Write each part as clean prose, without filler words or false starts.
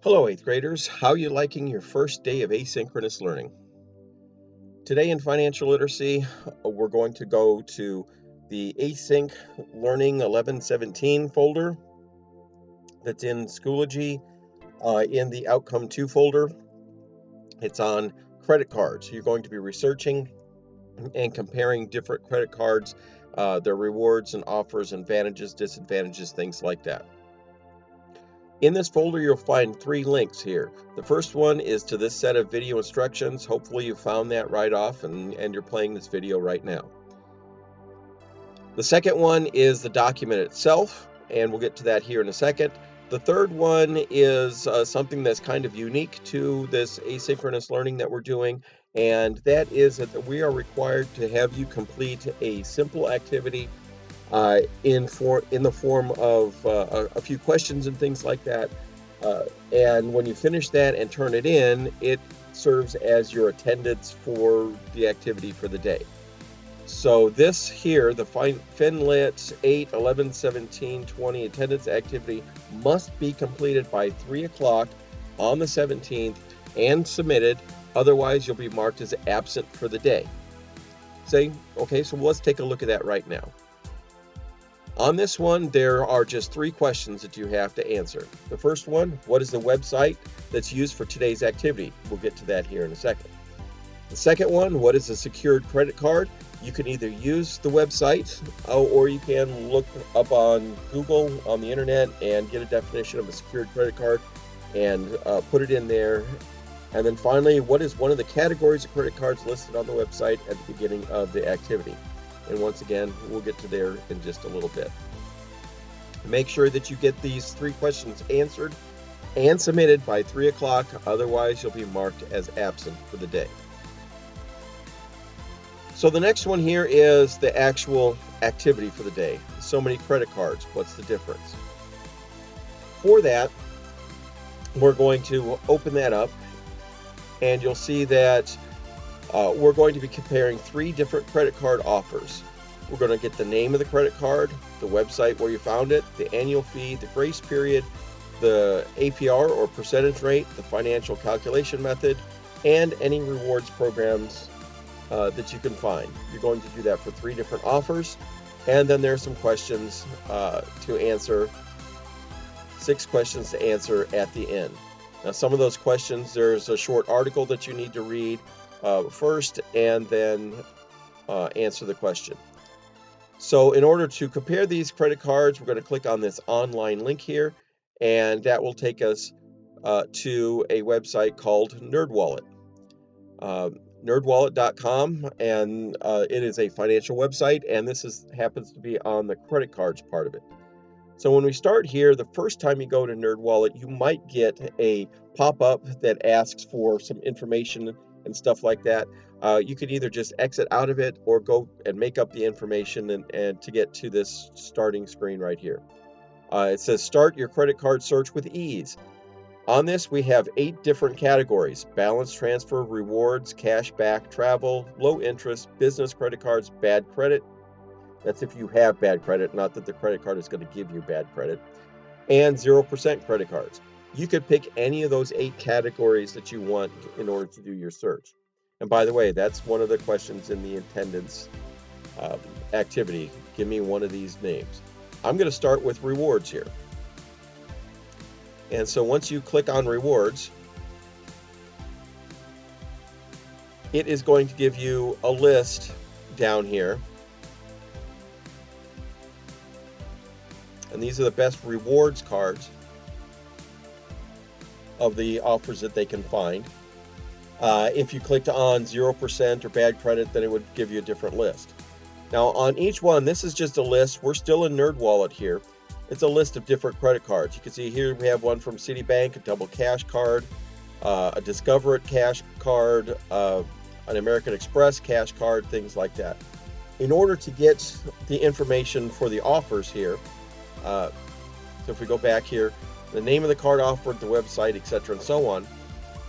Hello, 8th graders. How are you liking your first day of asynchronous learning? Today in financial literacy, we're going to go to the Async Learning 1117 folder that's in Schoology in the Outcome 2 folder. It's on credit cards. You're going to be researching and comparing different credit cards, their rewards and offers, advantages, disadvantages, things like that. In this folder, you'll find 3 links here. The first one is to this set of video instructions. Hopefully you found that right off and you're playing this video right now. The second one is the document itself, and we'll get to that here in a second. The third one is something that's kind of unique to this asynchronous learning that we're doing, and that is that we are required to have you complete a simple activity in the form of a few questions and things like that. And when you finish that and turn it in, it serves as your attendance for the activity for the day. So this here, the FinLit 8, 11, 17, 20 attendance activity must be completed by 3 o'clock on the 17th and submitted. Otherwise, you'll be marked as absent for the day. Okay, so let's take a look at that right now. On this one, there are just 3 questions that you have to answer. The first one, what is the website that's used for today's activity? We'll get to that here in a second. The second one, what is a secured credit card? You can either use the website or you can look up on Google on the internet and get a definition of a secured credit card and put it in there. And then finally, what is one of the categories of credit cards listed on the website at the beginning of the activity? And once again, we'll get to there in just a little bit. Make sure that you get these 3 questions answered and submitted by 3 o'clock. Otherwise, you'll be marked as absent for the day. So the next one here is the actual activity for the day. So many credit cards. What's the difference? For that, we're going to open that up, and you'll see that we're going to be comparing 3 different credit card offers. We're going to get the name of the credit card, the website where you found it, the annual fee, the grace period, the APR or percentage rate, the financial calculation method, and any rewards programs that you can find. You're going to do that for 3 different offers, and then there's some questions to answer, 6 questions to answer at the end. Now, some of those questions, there's a short article that you need to read first and then answer the question. So in order to compare these credit cards, we're going to click on this online link here, and that will take us to a website called NerdWallet. Nerdwallet.com, and it is a financial website, and this happens to be on the credit cards part of it. So when we start here, the first time you go to NerdWallet, you might get a pop-up that asks for some information and stuff like that. You could either just exit out of it or go and make up the information and to get to this starting screen right here. It says start your credit card search with ease. On this, we have 8 different categories: balance transfer, rewards, cash back, travel, low interest, business credit cards, bad credit. That's if you have bad credit, not that the credit card is going to give you bad credit, and 0% credit cards. You could pick any of those 8 categories that you want in order to do your search. And by the way, that's one of the questions in the attendance activity. Give me one of these names. I'm going to start with rewards here. And so once you click on rewards, it is going to give you a list down here. And these are the best rewards cards of the offers that they can find. If you clicked on 0% or bad credit, then it would give you a different list. Now on each one, this is just a list. We're still in NerdWallet here. It's a list of different credit cards. You can see here we have one from Citibank, a double cash card, a Discover It cash card, an American Express cash card, things like that. In order to get the information for the offers here, so if we go back here, the name of the card offered, the website, etc., and so on,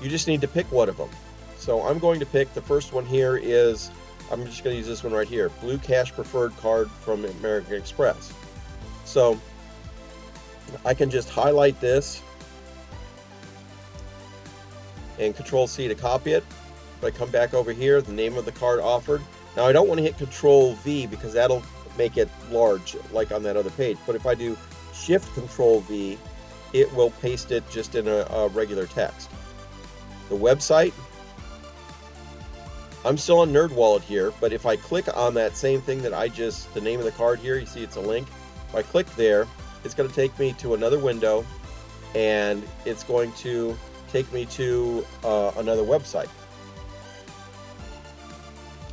you just need to pick one of them. So I'm going to pick the first one here is, I'm just going to use this one right here, Blue Cash Preferred Card from American Express. So I can just highlight this and Control C to copy it. If I come back over here, the name of the card offered. Now I don't want to hit Control V because that'll make it large like on that other page. But if I do Shift Control V, it will paste it just in a regular text. The website, I'm still on NerdWallet here, but if I click on that same thing that the name of the card here, you see it's a link. If I click there, it's going to take me to another window, and it's going to take me to another website.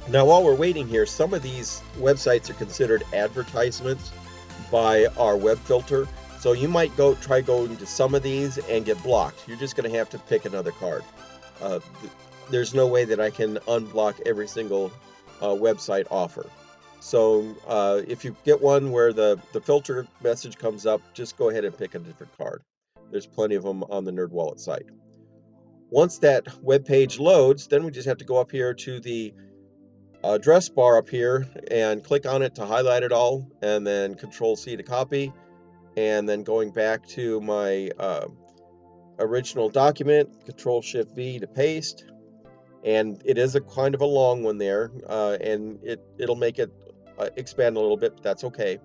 Now, while we're waiting here, some of these websites are considered advertisements by our web filter. So you might try going to some of these and get blocked. You're just going to have to pick another card. There's no way that I can unblock every single website offer. So if you get one where the filter message comes up, just go ahead and pick a different card. There's plenty of them on the NerdWallet site. Once that web page loads, then we just have to go up here to the address bar up here and click on it to highlight it all, and then Control C to copy, and then going back to my original document, Control Shift V to paste. And it is a kind of a long one there, and it'll make it expand a little bit, but that's okay.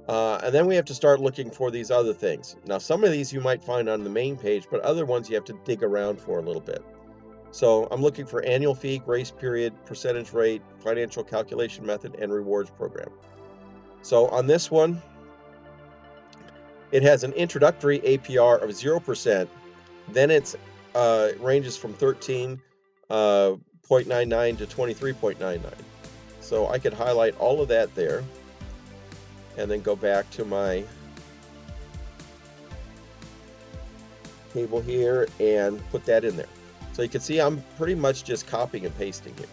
And then we have to start looking for these other things. Now, some of these you might find on the main page, but other ones you have to dig around for a little bit. So I'm looking for annual fee, grace period, percentage rate, financial calculation method, and rewards program. So on this one, it has an introductory APR of 0%. Then it ranges from 13.99 to 23.99. So I could highlight all of that there and then go back to my table here and put that in there. So you can see I'm pretty much just copying and pasting here.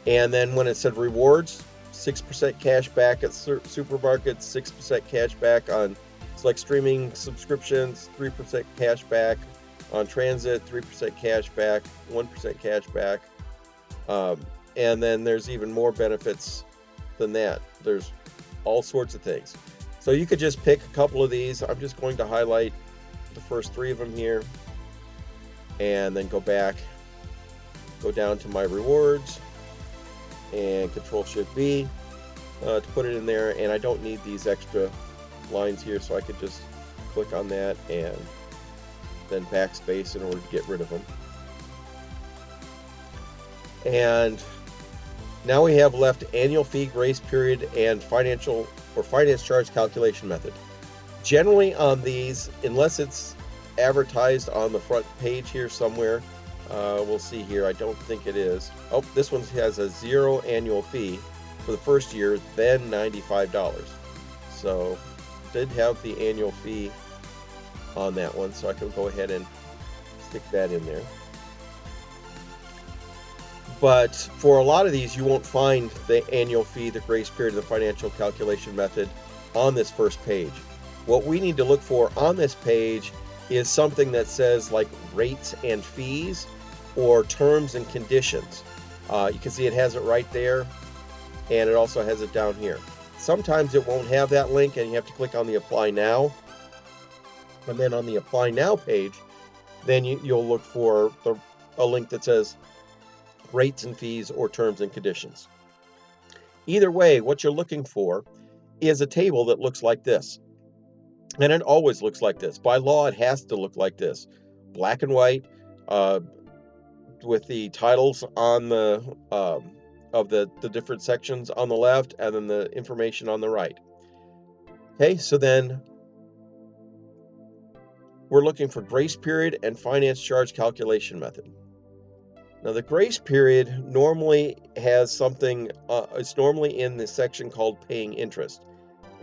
And then when it said rewards, 6% cash back at supermarkets, 6% cash back on select streaming subscriptions, 3% cash back on transit, 3% cash back, 1% cash back. And then there's even more benefits than that. There's all sorts of things. So you could just pick a couple of these. I'm just going to highlight the first 3 of them here and then go back, go down to my rewards and Control Shift V to put it in there. And I don't need these extra lines here, so I could just click on that and then backspace in order to get rid of them. And now we have left annual fee, grace period, and finance charge calculation method. Generally on these, unless it's advertised on the front page here somewhere, we'll see here, I don't think it is. Oh, this one has a 0 annual fee for the first year, then $95. So did have the annual fee on that one, so I can go ahead and stick that in there. But for a lot of these, you won't find the annual fee, the grace period, the financial calculation method on this first page. What we need to look for on this page is something that says like rates and fees or terms and conditions. You can see it has it right there, and it also has it down here. Sometimes it won't have that link, and you have to click on the Apply Now. And then on the Apply Now page, then you'll look for a link that says rates and fees or terms and conditions. Either way, what you're looking for is a table that looks like this. And it always looks like this. By law, it has to look like this. Black and white, with the titles on the of the different sections on the left, and then the information on the right. Okay, so then we're looking for grace period and finance charge calculation method. Now the grace period normally has something, it's normally in the section called paying interest.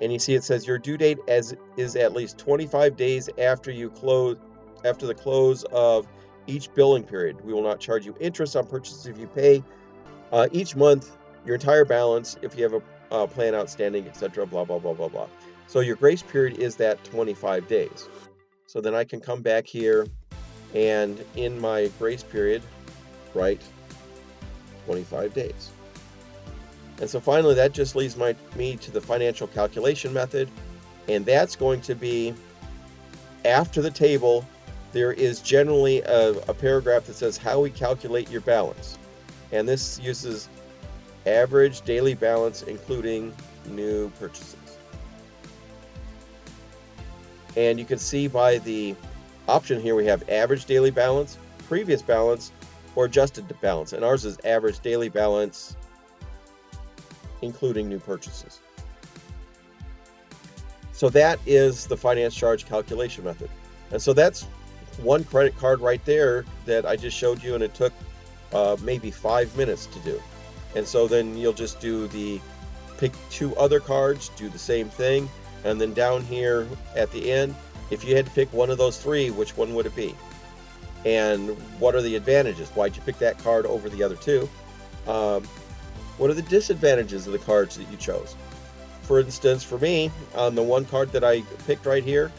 And you see it says your due date is at least 25 days after the close of each billing period. We will not charge you interest on purchases if you pay each month your entire balance if you have a plan outstanding, etc., blah, blah, blah, blah, blah. So your grace period is that 25 days. So then I can come back here and in my grace period, write 25 days. And so finally, that just leads me to the financial calculation method. And that's going to be after the table. There is generally a paragraph that says how we calculate your balance. And this uses average daily balance, including new purchases. And you can see by the option here, we have average daily balance, previous balance, or adjusted balance. And ours is average daily balance, including new purchases. So that is the finance charge calculation method. And so that's one credit card right there that I just showed you, and it took maybe 5 minutes to do. And so then you'll just pick 2 other cards, do the same thing, and then down here at the end, if you had to pick one of those 3, which one would it be? And what are the advantages? Why'd you pick that card over the other 2? What are the disadvantages of the cards that you chose? For instance, for me, on the one card that I picked right here,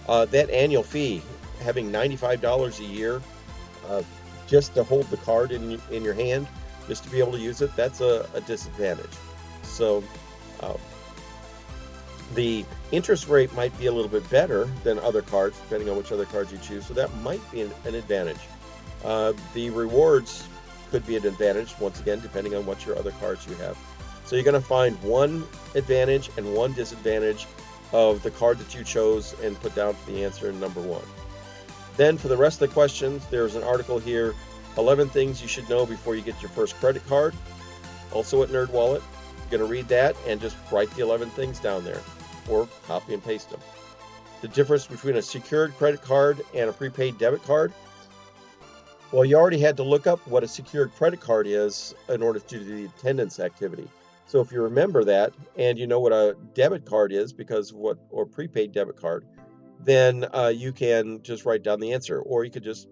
that annual fee, having $95 a year just to hold the card in your hand, just to be able to use it, that's a disadvantage. So the interest rate might be a little bit better than other cards, depending on which other cards you choose, so that might be an advantage. The rewards could be an advantage, once again, depending on what your other cards you have. So you're going to find one advantage and one disadvantage of the card that you chose and put down for the answer in number 1. Then for the rest of the questions, there's an article here, 11 things you should know before you get your first credit card, also at NerdWallet. You're going to read that and just write the 11 things down there, or copy and paste them. The difference between a secured credit card and a prepaid debit card. Well, you already had to look up what a secured credit card is in order to do the attendance activity. So if you remember that, and you know what a debit card is, or prepaid debit card, then you can just write down the answer, or you could just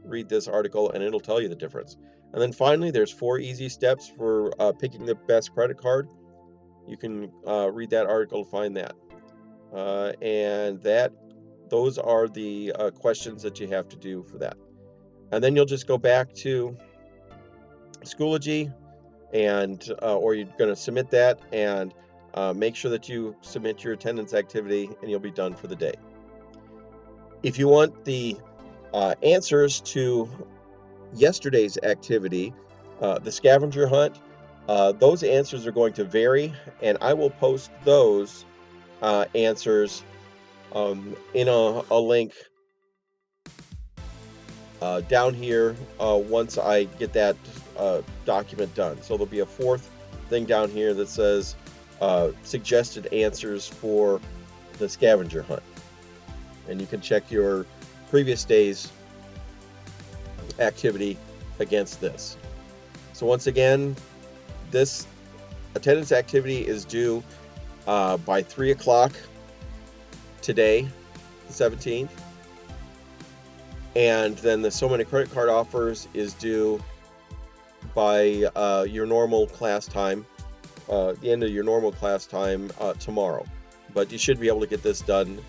read this article and it'll tell you the difference. And then finally, there's 4 easy steps for picking the best credit card. You can read that article to find that. And those are the questions that you have to do for that. And then you'll just go back to Schoology, or you're going to submit that and make sure that you submit your attendance activity, and you'll be done for the day. If you want the answers to yesterday's activity, the scavenger hunt, those answers are going to vary, and I will post those answers in a link down here once I get that document done. So there'll be a 4th thing down here that says suggested answers for the scavenger hunt. And you can check your previous day's activity against this. So once again, this attendance activity is due by 3 o'clock today, the 17th. And then the So Many Credit Card Offers is due by your normal class time, the end of your normal class time tomorrow. But you should be able to get this done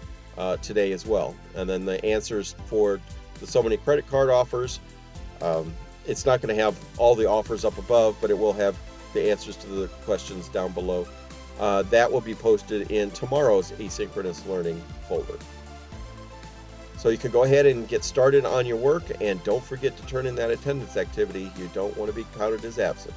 today as well. And then the answers for the So Many Credit Card Offers, it's not going to have all the offers up above, but it will have the answers to the questions down below. That will be posted in tomorrow's asynchronous learning folder. So you can go ahead and get started on your work, and don't forget to turn in that attendance activity. You don't want to be counted as absent.